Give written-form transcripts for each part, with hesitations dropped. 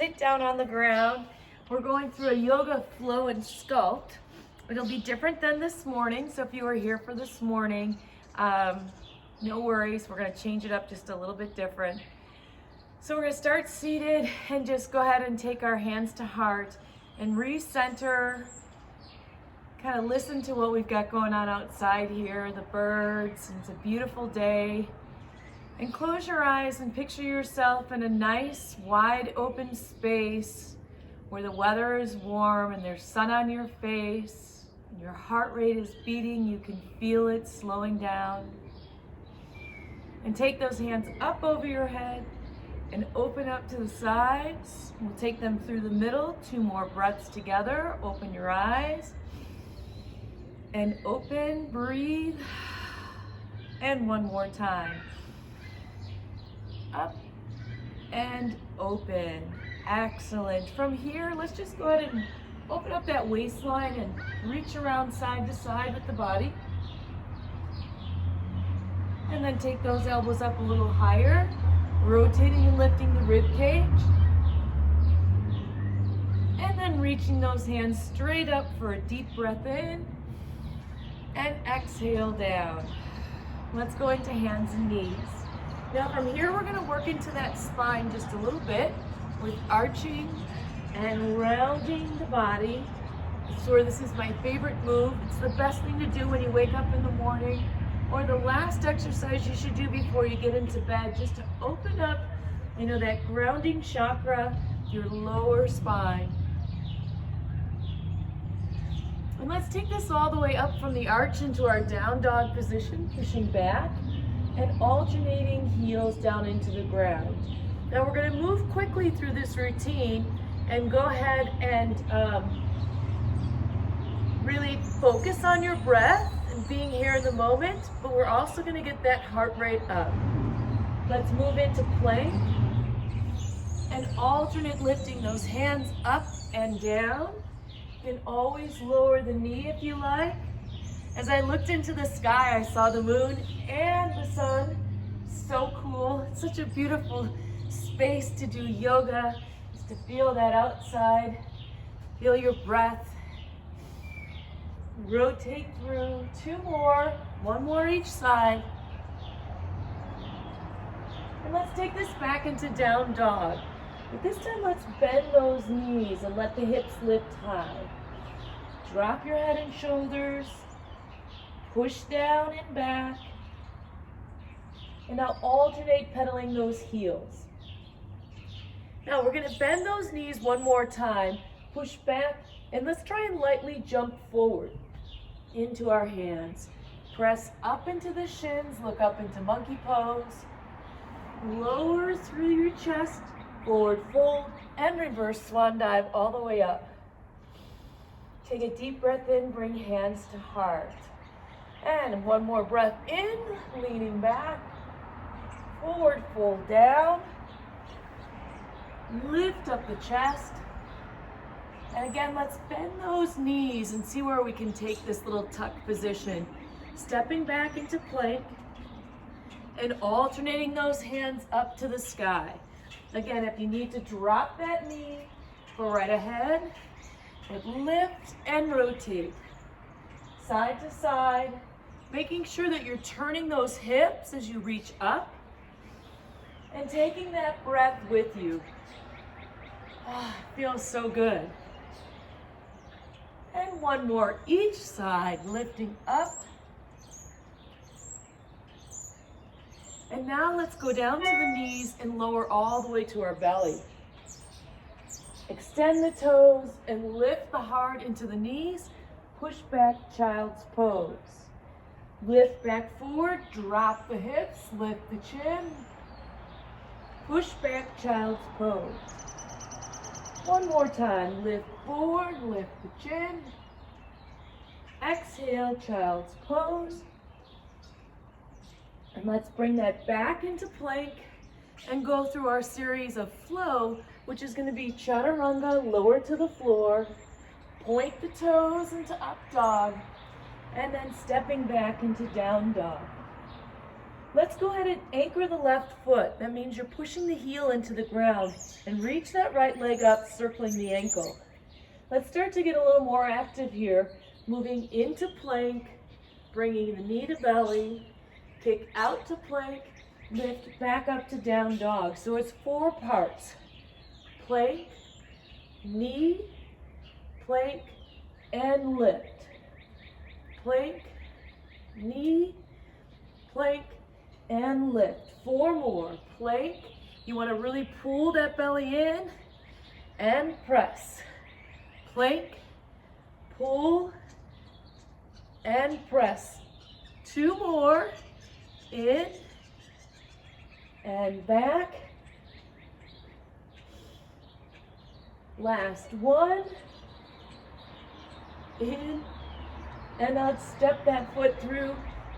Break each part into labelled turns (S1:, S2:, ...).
S1: sit down on the ground. We're going through a yoga flow and sculpt. It'll be different than this morning, so if you were here for this morning, no worries, we're gonna change it up just a little bit different. So we're gonna start seated and just go ahead and take our hands to heart and recenter, kind of listen to what we've got going on outside here, the birds, and it's a beautiful day. And close your eyes and picture yourself in a nice, wide open space where the weather is warm and there's sun on your face, and your heart rate is beating, you can feel it slowing down. And take those hands up over your head and open up to the sides. We'll take them through the middle, 2 more breaths together. Open your eyes and open, breathe, and one more time. Up and open. Excellent. From here, let's just go ahead and open up that waistline and reach around side to side with the body. And then take those elbows up a little higher, rotating and lifting the rib cage. And then reaching those hands straight up for a deep breath in and exhale down. Let's go into hands and knees. Now from here, we're gonna work into that spine just a little bit with arching and rounding the body. I swear this is my favorite move. It's the best thing to do when you wake up in the morning, or the last exercise you should do before you get into bed, just to open up, that grounding chakra, your lower spine. And let's take this all the way up from the arch into our down dog position, pushing back and alternating heels down into the ground. Now we're going to move quickly through this routine and go ahead and really focus on your breath and being here in the moment, but we're also going to get that heart rate up. Let's move into plank and alternate lifting those hands up and down. You can always lower the knee if you like. As I looked into the sky, I saw the moon and the sun. So cool. It's such a beautiful space to do yoga, just to feel that outside, feel your breath. Rotate through, 2 more, 1 more each side. And let's take this back into down dog. But this time let's bend those knees and let the hips lift high. Drop your head and shoulders. Push down and back. And now alternate pedaling those heels. Now we're going to bend those knees 1 more time. Push back, and let's try and lightly jump forward into our hands. Press up into the shins, look up into monkey pose. Lower through your chest, forward fold, and reverse swan dive all the way up. Take a deep breath in, bring hands to heart. And 1 more breath in, leaning back, forward fold down, lift up the chest, and again, let's bend those knees and see where we can take this little tuck position. Stepping back into plank and alternating those hands up to the sky. Again, if you need to drop that knee, go right ahead, but lift and rotate, side to side, making sure that you're turning those hips as you reach up and taking that breath with you. Feels so good. And 1 more each side, lifting up. And now let's go down to the knees and lower all the way to our belly. Extend the toes and lift the heart into the knees. Push back, child's pose. Lift back forward, drop the hips, lift the chin. Push back, child's pose. 1 more time, lift forward, lift the chin. Exhale, child's pose. And let's bring that back into plank and go through our series of flow, which is going to be Chaturanga, lower to the floor, point the toes into up dog, and then stepping back into down dog. Let's go ahead and anchor the left foot. That means you're pushing the heel into the ground and reach that right leg up, circling the ankle. Let's start to get a little more active here. Moving into plank, bringing the knee to belly, kick out to plank, lift back up to down dog. So it's 4 parts. Plank, knee, plank, and lift. Plank, knee, plank, and lift. 4 more. Plank. You want to really pull that belly in and press. Plank, pull, and press. 2 more. In and back. Last one. In and out. Step that foot through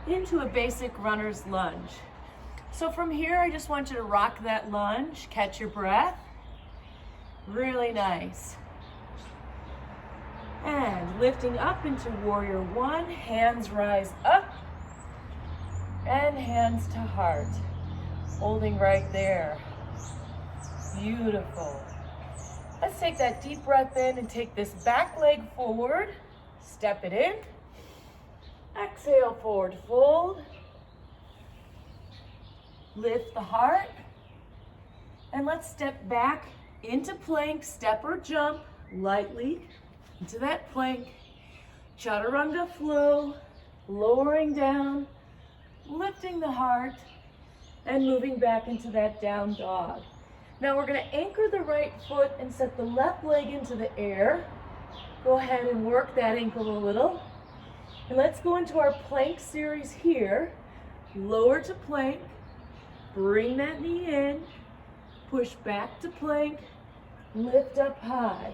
S1: into a basic runner's lunge. So from here, I just want you to rock that lunge, catch your breath. Really nice. And lifting up into warrior 1, hands rise up and hands to heart. Holding right there. Beautiful. Let's take that deep breath in and take this back leg forward. Step it in. Exhale, forward fold. Lift the heart. And let's step back into plank, step or jump lightly into that plank. Chaturanga flow, lowering down, lifting the heart, and moving back into that down dog. Now we're going to anchor the right foot and set the left leg into the air. Go ahead and work that ankle a little. And let's go into our plank series here. Lower to plank, bring that knee in, push back to plank, lift up high.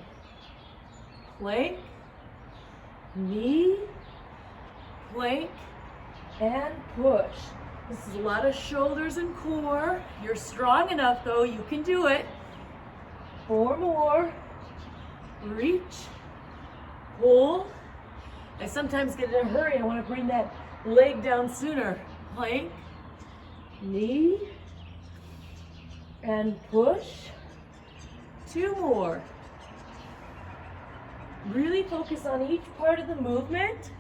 S1: Plank, knee, plank, and push. This is a lot of shoulders and core. You're strong enough though, you can do it. 4 more. Reach, pull. I sometimes get in a hurry. I want to bring that leg down sooner. Plank, knee, and push. 2 more. Really focus on each part of the movement.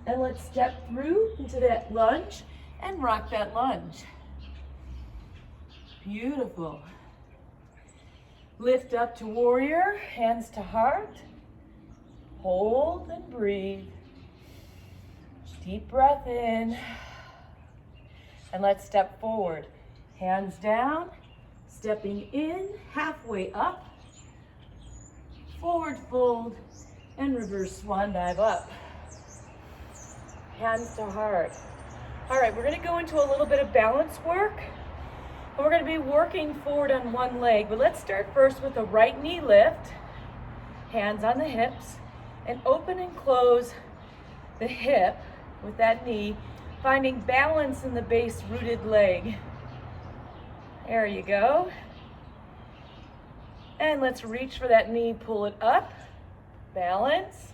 S1: And let's step through into that lunge and rock that lunge. Beautiful. Lift up to warrior, hands to heart. Hold and breathe. Deep breath in. And let's step forward. Hands down, stepping in, halfway up. Forward fold and reverse swan dive up. Hands to heart. All right, we're going to go into a little bit of balance work. And we're going to be working forward on one leg, but let's start first with a right knee lift, hands on the hips, and open and close the hip with that knee, finding balance in the base rooted leg. There you go. And let's reach for that knee, pull it up, balance.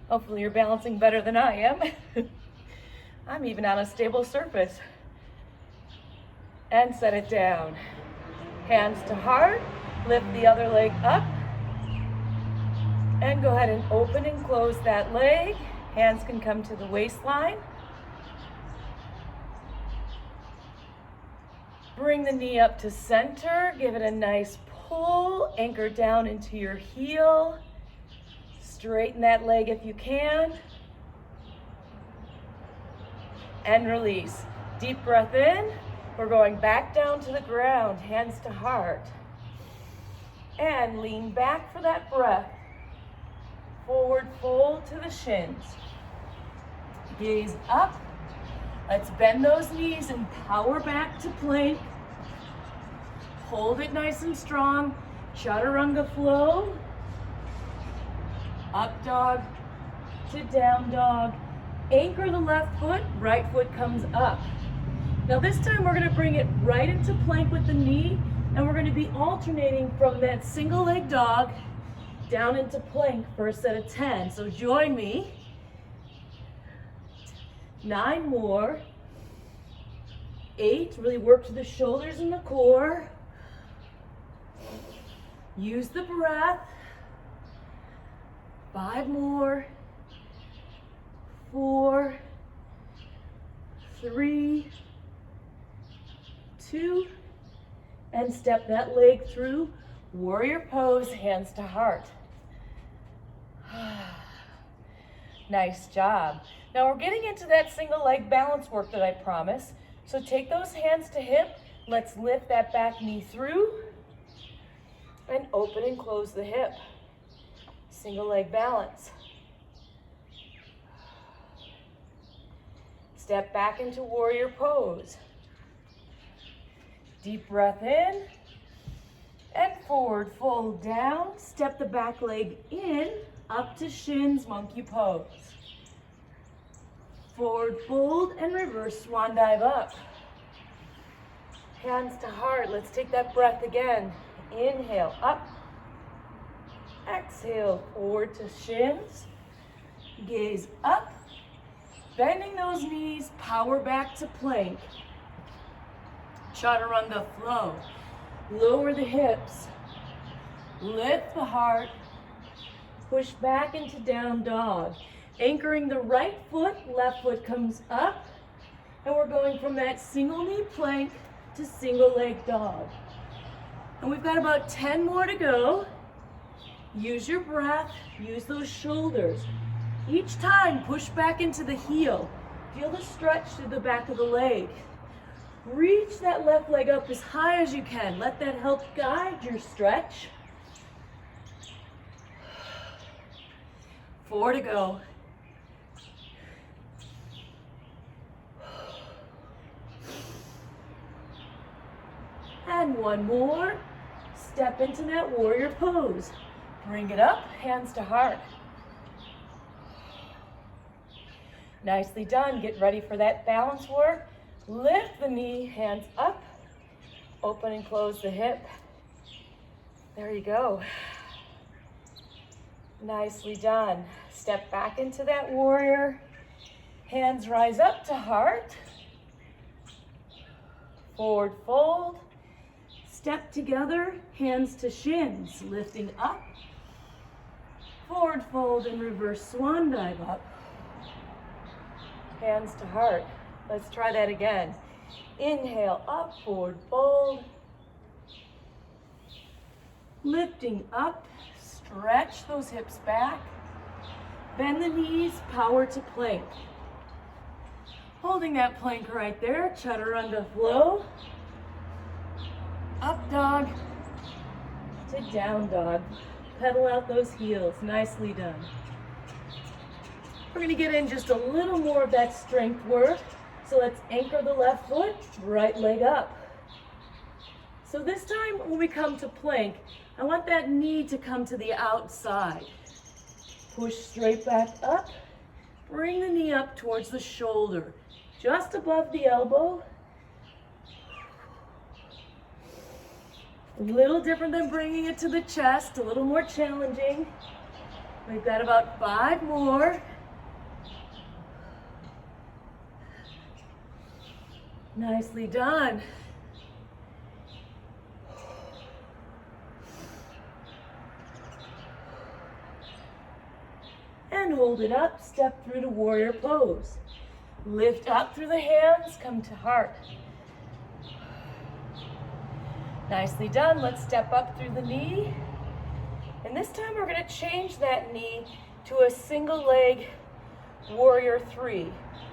S1: Hopefully you're balancing better than I am. I'm even on a stable surface. And set it down. Hands to heart, lift the other leg up. And go ahead and open and close that leg. Hands can come to the waistline. Bring the knee up to center, give it a nice pull, anchor down into your heel. Straighten that leg if you can. And release. Deep breath in. We're going back down to the ground, hands to heart. And lean back for that breath. Forward fold to the shins. Gaze up. Let's bend those knees and power back to plank. Hold it nice and strong. Chaturanga flow. Up dog to down dog. Anchor the left foot, right foot comes up. Now this time we're going to bring it right into plank with the knee, and we're going to be alternating from that single leg dog down into plank for a set of 10. So join me. 9 more. 8, really work to the shoulders and the core. Use the breath. 5 more. 4, 3, 2, and step that leg through. Warrior pose, hands to heart. Nice job. Now we're getting into that single leg balance work that I promised. So take those hands to hip. Let's lift that back knee through and open and close the hip. Single leg balance. Step back into warrior pose. Deep breath in and forward fold down. Step the back leg in, up to shins, monkey pose. Forward fold and reverse swan dive up. Hands to heart. Let's take that breath again. Inhale, up. Exhale, forward to shins. Gaze up. Bending those knees, power back to plank. Chaturanga flow. Lower the hips. Lift the heart. Push back into down dog. Anchoring the right foot, left foot comes up. And we're going from that single knee plank to single leg dog. And we've got about 10 more to go. Use your breath, use those shoulders. Each time, push back into the heel. Feel the stretch through the back of the leg. Reach that left leg up as high as you can. Let that help guide your stretch. 4 to go. And 1 more. Step into that warrior pose. Bring it up, hands to heart. Nicely done. Get ready for that balance work. Lift the knee, hands up. Open and close the hip. There you go. Nicely done. Step back into that warrior. Hands rise up to heart. Forward fold. Step together, hands to shins. Lifting up. Forward fold and reverse swan dive up. Hands to heart. Let's try that again. Inhale, up, forward fold. Lifting up, stretch those hips back. Bend the knees, power to plank. Holding that plank right there, chaturanga flow. Up dog to down dog. Pedal out those heels, nicely done. We're gonna get in just a little more of that strength work. So let's anchor the left foot, right leg up. So this time when we come to plank, I want that knee to come to the outside. Push straight back up. Bring the knee up towards the shoulder, just above the elbow. A little different than bringing it to the chest, a little more challenging. We've got about 5 more. Nicely done. And hold it up, step through to warrior pose. Lift up through the hands, come to heart. Nicely done. Let's step up through the knee. And this time we're going to change that knee to a single leg warrior 3.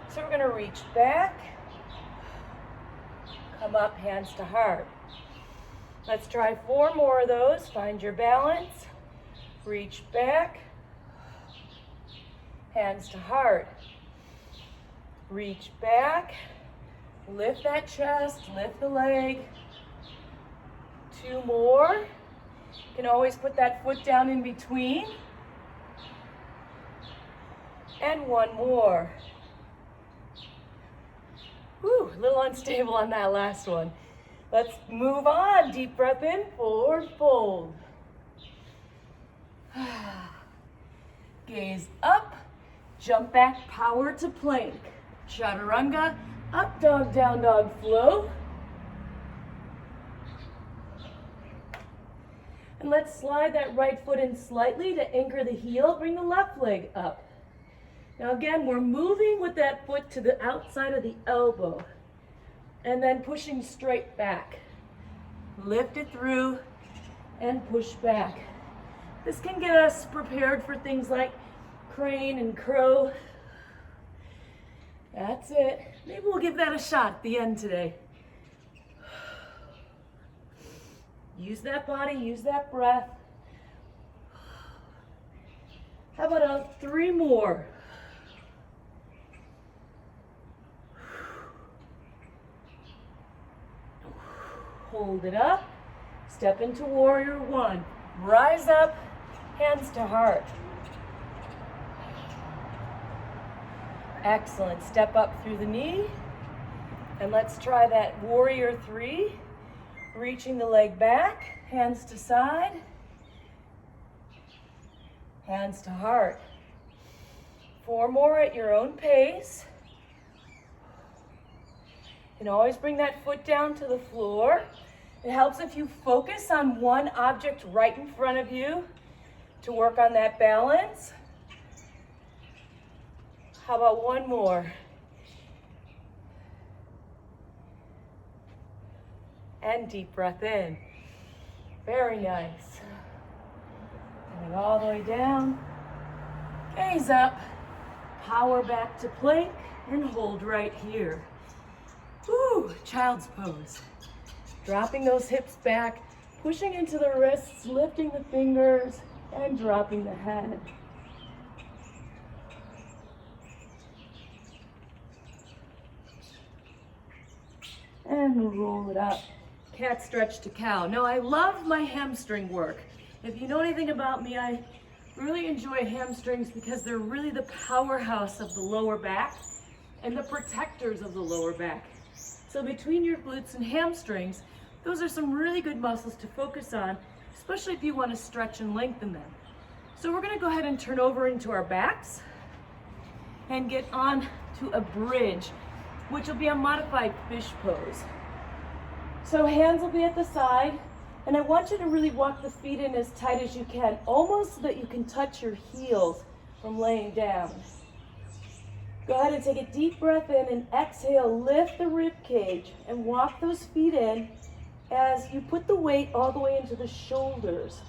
S1: So we're going to reach back, come up, hands to heart. Let's try 4 more of those. Find your balance. Reach back, hands to heart. Reach back, lift that chest, lift the leg. 2 more. You can always put that foot down in between. And 1 more. Whew, a little unstable on that last one. Let's move on. Deep breath in, forward fold. Gaze up, jump back, power to plank. Chaturanga, up dog, down dog flow. And let's slide that right foot in slightly to anchor the heel. Bring the left leg up. Now again, we're moving with that foot to the outside of the elbow and then pushing straight back. Lift it through and push back. This can get us prepared for things like crane and crow. That's it. Maybe we'll give that a shot at the end today. Use that body, use that breath. How about 3 more? Hold it up. Step into warrior 1. Rise up, hands to heart. Excellent. Step up through the knee. And let's try that warrior 3. Reaching the leg back, hands to side, hands to heart. 4 more at your own pace. You can always bring that foot down to the floor. It helps if you focus on one object right in front of you to work on that balance. How about 1 more? And deep breath in. Very nice. Coming all the way down. Gaze up. Power back to plank and hold right here. Woo, child's pose. Dropping those hips back, pushing into the wrists, lifting the fingers, and dropping the head. And roll it up. Cat stretch to cow. Now I love my hamstring work. If you know anything about me, I really enjoy hamstrings because they're really the powerhouse of the lower back and the protectors of the lower back. So between your glutes and hamstrings, those are some really good muscles to focus on, especially if you want to stretch and lengthen them. So we're going to go ahead and turn over into our backs and get on to a bridge, which will be a modified fish pose. So hands will be at the side, and I want you to really walk the feet in as tight as you can, almost so that you can touch your heels from laying down. Go ahead and take a deep breath in and exhale, lift the rib cage and walk those feet in as you put the weight all the way into the shoulders.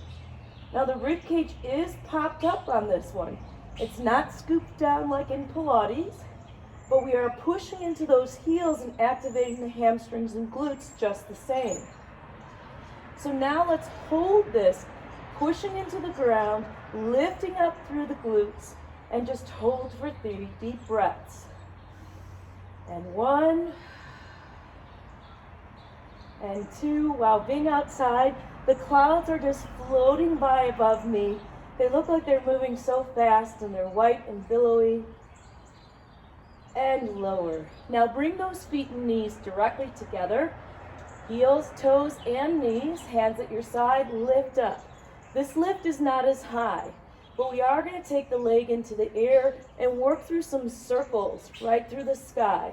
S1: Now the rib cage is popped up on this one. It's not scooped down like in Pilates, but we are pushing into those heels and activating the hamstrings and glutes just the same. So now let's hold this, pushing into the ground, lifting up through the glutes, and just hold for 3 deep breaths. And 1, and 2. While being outside, the clouds are just floating by above me. They look like they're moving so fast, and they're white and billowy. And lower. Now bring those feet and knees directly together. Heels, toes, and knees, hands at your side, lift up. This lift is not as high, but we are going to take the leg into the air and work through some circles right through the sky.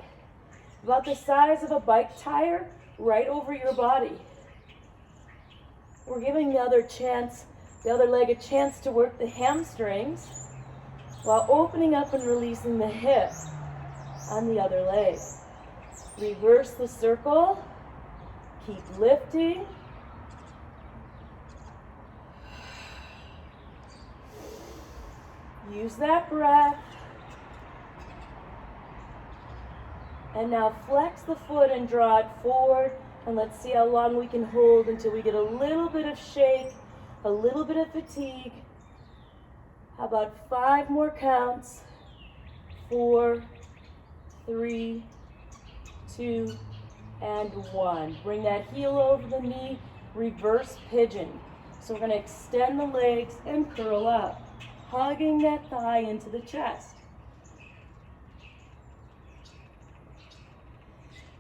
S1: About the size of a bike tire, right over your body. We're giving the other leg a chance to work the hamstrings while opening up and releasing the hip on the other leg. Reverse the circle. Keep lifting. Use that breath. And now flex the foot and draw it forward. And let's see how long we can hold until we get a little bit of shake, a little bit of fatigue. How about 5 more counts? 4, 3, 2, and 1. Bring that heel over the knee, reverse pigeon. So we're going to extend the legs and curl up, hugging that thigh into the chest.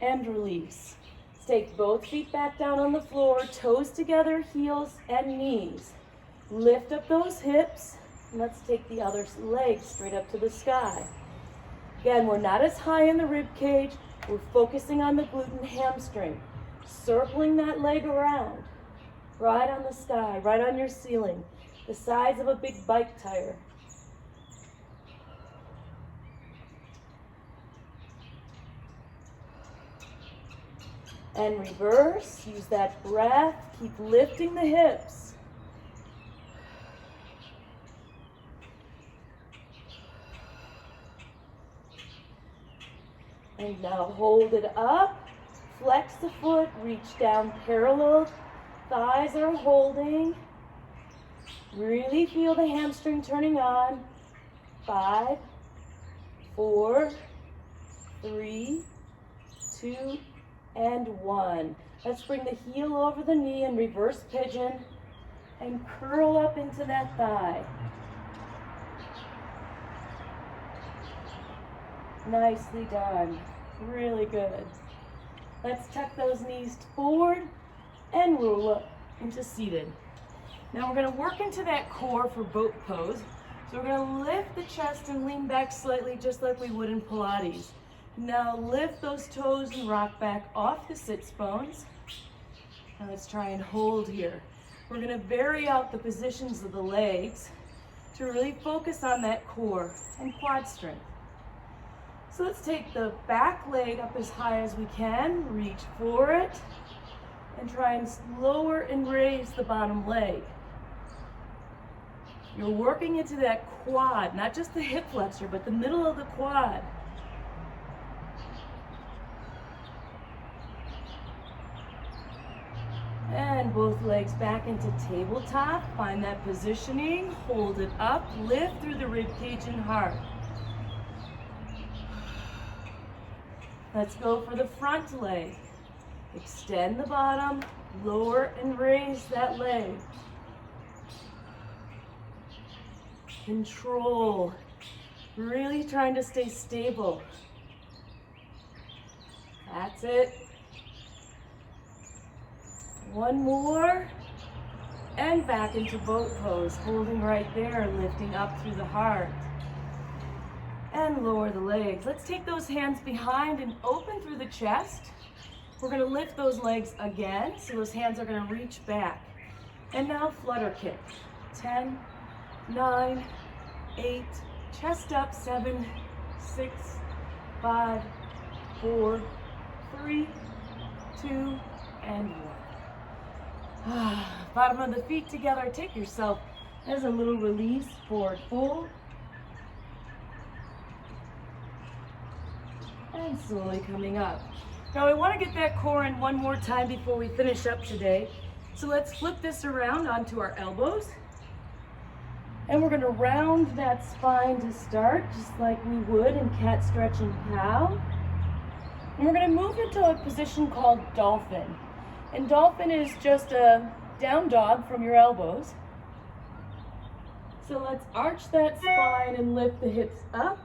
S1: And release. Take both feet back down on the floor, toes together, heels and knees. Lift up those hips. And let's take the other leg straight up to the sky. Again, we're not as high in the rib cage. We're focusing on the glute and hamstring. Circling that leg around. Right on the sky, right on your ceiling. The size of a big bike tire. And reverse, use that breath, keep lifting the hips. And now hold it up, flex the foot, reach down parallel, thighs are holding. Really feel the hamstring turning on. 5, 4, 3, 2, and 1. Let's bring the heel over the knee and reverse pigeon and curl up into that thigh. Nicely done. Really good. Let's tuck those knees forward and roll up into seated. Now we're going to work into that core for boat pose. So we're going to lift the chest and lean back slightly just like we would in Pilates. Now lift those toes and rock back off the sits bones. Now let's try and hold here. We're going to vary out the positions of the legs to really focus on that core and quad strength. So let's take the back leg up as high as we can, reach for it, and try and lower and raise the bottom leg. You're working into that quad, not just the hip flexor, but the middle of the quad. And both legs back into tabletop. Find that positioning, hold it up, lift through the rib cage and heart. Let's go for the front leg. Extend the bottom, lower and raise that leg. Control. Really trying to stay stable. That's it. One more. And back into boat pose. Holding right there, lifting up through the heart. And lower the legs. Let's take those hands behind and open through the chest. We're going to lift those legs again. So those hands are going to reach back. And now flutter kick. 10, 9, 8, chest up, 7, 6, 5, 4, 3, 2, and 1. Bottom of the feet together. Take yourself as a little release, forward fold. And slowly coming up. Now I want to get that core in one more time before we finish up today. So let's flip this around onto our elbows. And we're going to round that spine to start, just like we would in cat stretch and cow. And we're going to move into a position called Dolphin. And Dolphin is just a down dog from your elbows. So let's arch that spine and lift the hips up.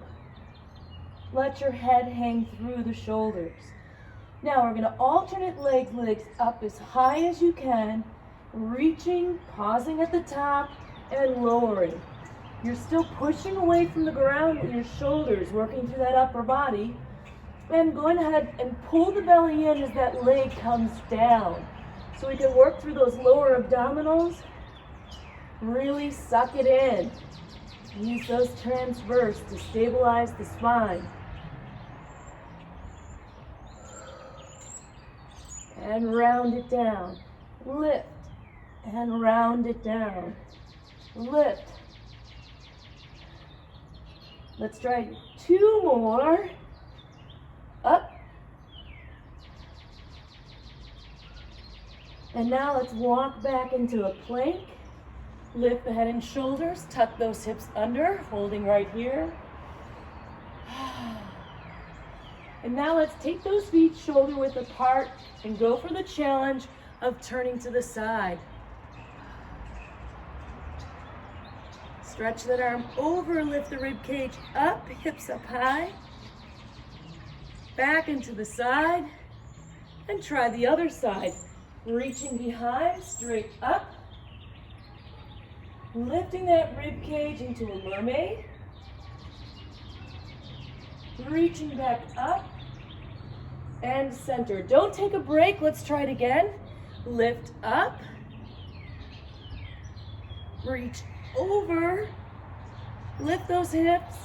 S1: Let your head hang through the shoulders. Now we're going to alternate legs up as high as you can, reaching, pausing at the top, and lowering. You're still pushing away from the ground with your shoulders, working through that upper body. And go ahead and pull the belly in as that leg comes down. So we can work through those lower abdominals. Really suck it in. Use those transverse to stabilize the spine. And round it down. Lift. And round it down. Lift. Let's try 2 more. Up. And now let's walk back into a plank. Lift the head and shoulders. Tuck those hips under, holding right here. And now let's take those feet shoulder width apart and go for the challenge of turning to the side. Stretch that arm over, lift the rib cage up, hips up high. Back into the side. And try the other side. Reaching behind, straight up. Lifting that rib cage into a mermaid. Reaching back up and center. Don't take a break. Let's try it again. Lift up. Reach over. Lift those hips.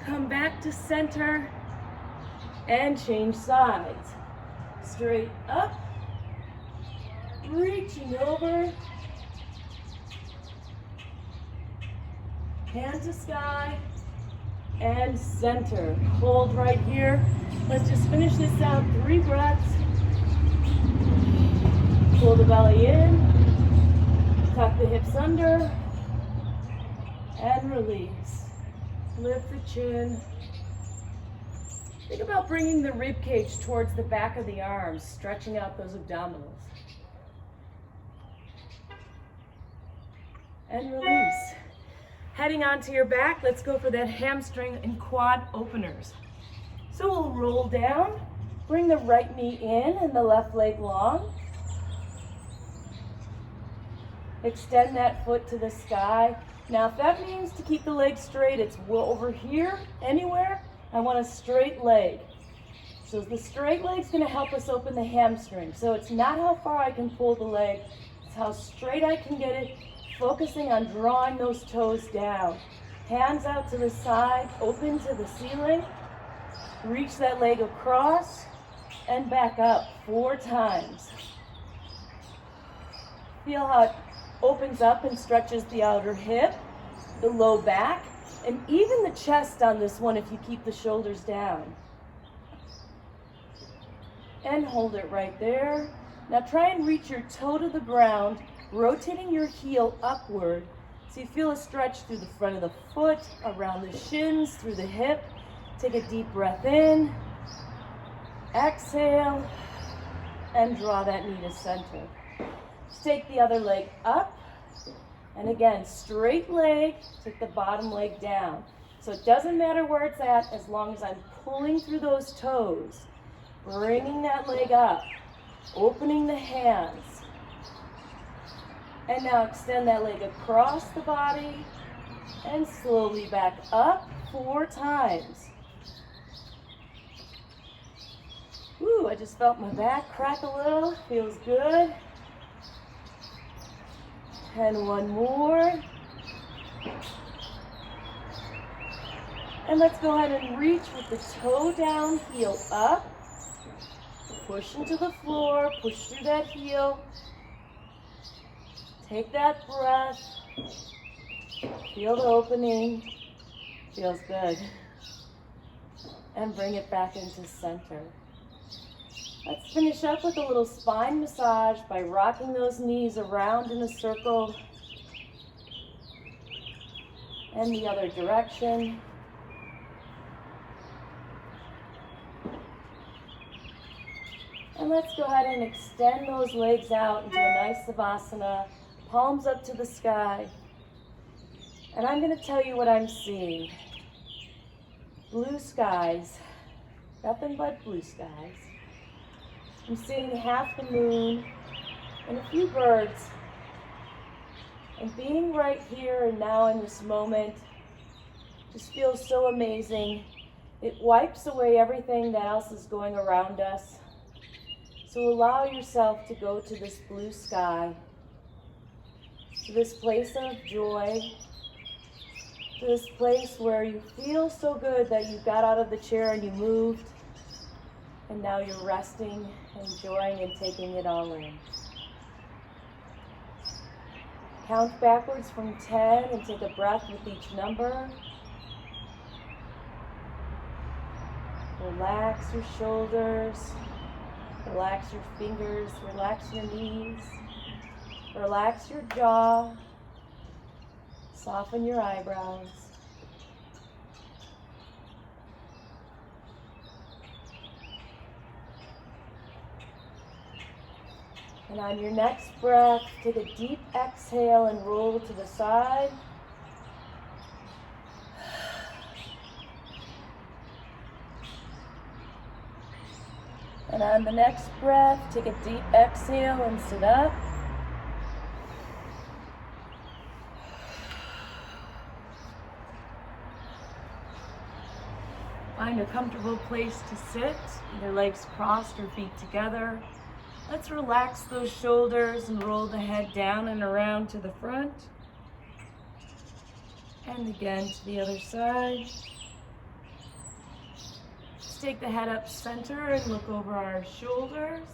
S1: Come back to center and change sides. Straight up. Reaching over. Hand to sky and center. Hold right here. Let's just finish this out. 3 breaths. Pull the belly in. Tuck the hips under. And release. Lift the chin. Think about bringing the rib cage towards the back of the arms, stretching out those abdominals. And release. Heading onto your back, let's go for that hamstring and quad openers. So we'll roll down, bring the right knee in and the left leg long. Extend that foot to the sky. Now if that means to keep the leg straight, it's over here, anywhere. I want a straight leg. So the straight leg's gonna help us open the hamstring. So it's not how far I can pull the leg, it's how straight I can get it, focusing on drawing those toes down. Hands out to the side, open to the ceiling. Reach that leg across and back up 4 times. Feel how it opens up and stretches the outer hip, the low back, and even the chest on this one if you keep the shoulders down. And hold it right there. Now try and reach your toe to the ground, rotating your heel upward so you feel a stretch through the front of the foot, around the shins, through the hip. Take a deep breath in, exhale, and draw that knee to center. Let's take the other leg up, and again, straight leg, take the bottom leg down. So it doesn't matter where it's at as long as I'm pulling through those toes, bringing that leg up, opening the hands. And now extend that leg across the body and slowly back up 4 times. Ooh, I just felt my back crack a little. Feels good. And one more. And let's go ahead and reach with the toe down, heel up. Push into the floor, push through that heel. Take that breath. Feel the opening. Feels good. And bring it back into center. Let's finish up with a little spine massage by rocking those knees around in a circle and the other direction. And let's go ahead and extend those legs out into a nice savasana, palms up to the sky. And I'm going to tell you what I'm seeing. Blue skies, nothing but blue skies. I'm seeing half the moon and a few birds. And being right here and now in this moment just feels so amazing. It wipes away everything that else is going around us. So allow yourself to go to this blue sky, to this place of joy, to this place where you feel so good that you got out of the chair and you moved, and now you're resting, enjoying, and taking it all in. Count backwards from 10 and take a breath with each number. Relax your shoulders, relax your fingers, relax your knees, relax your jaw, soften your eyebrows. And on your next breath, take a deep exhale and roll to the side. And on the next breath, take a deep exhale and sit up. Find a comfortable place to sit, either legs crossed or feet together. Let's relax those shoulders and roll the head down and around to the front. And again to the other side. Let's take the head up center and look over our shoulders.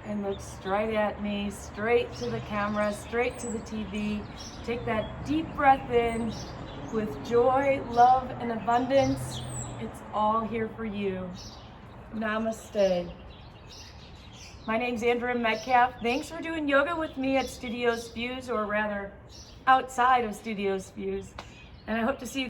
S1: And look straight at me, straight to the camera, straight to the TV. Take that deep breath in with joy, love, and abundance. It's all here for you. Namaste. My name's Andrea Metcalf. Thanks for doing yoga with me at Studios Views, or rather outside of Studios Views. And I hope to see you